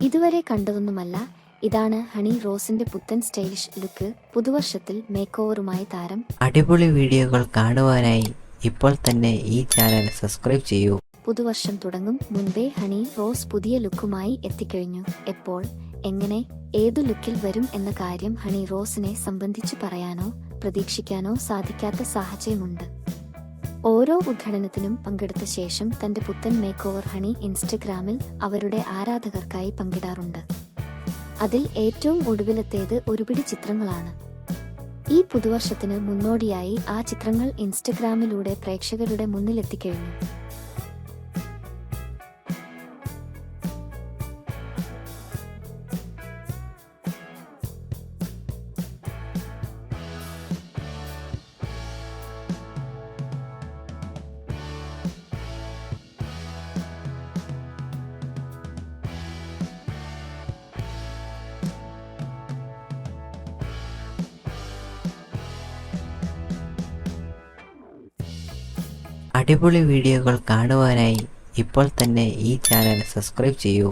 ഇതുവരെ കണ്ടതൊന്നുമല്ല. ഇതാണ് ഹണി റോസിന്റെ പുത്തൻ സ്റ്റൈലിഷ് ലുക്ക്. പുതുവർഷത്തിൽ മേക്ക് ഓവറുമായി താരം. അടിപൊളി വീഡിയോകൾ കാണുവാനായി ഇപ്പോൾ തന്നെ ഈ ചാനൽ സബ്സ്ക്രൈബ് ചെയ്യൂ. പുതുവർഷം തുടങ്ങും മുൻപേ ഹണി റോസ് പുതിയ ലുക്കുമായി എത്തിക്കഴിഞ്ഞു. എപ്പോൾ, എങ്ങനെ, ഏതു ലുക്കിൽ വരും എന്ന കാര്യം ഹണി റോസിനെ സംബന്ധിച്ച് പറയാനോ പ്രതീക്ഷിക്കാനോ സാധിക്കാത്ത സാഹചര്യമുണ്ട്. ഓരോ ഉദ്ഘാടനത്തിനും പങ്കെടുത്ത ശേഷം തന്റെ പുത്തൻ മേക്ക് ഓവർ ഹണി ഇൻസ്റ്റഗ്രാമിൽ അവരുടെ ആരാധകർക്കായി പങ്കിടാറുണ്ട്. അതിൽ ഏറ്റവും ഒടുവിലത്തേത് ഒരുപിടി ചിത്രങ്ങളാണ്. ഈ പുതുവർഷത്തിന് മുന്നോടിയായി ആ ചിത്രങ്ങൾ ഇൻസ്റ്റഗ്രാമിലൂടെ പ്രേക്ഷകരുടെ മുന്നിലെത്തിക്കഴിഞ്ഞു. അടിപൊളി വീഡിയോകൾ കാണുവാനായി ഇപ്പോൾ തന്നെ ഈ ചാനൽ സബ്സ്ക്രൈബ് ചെയ്യൂ.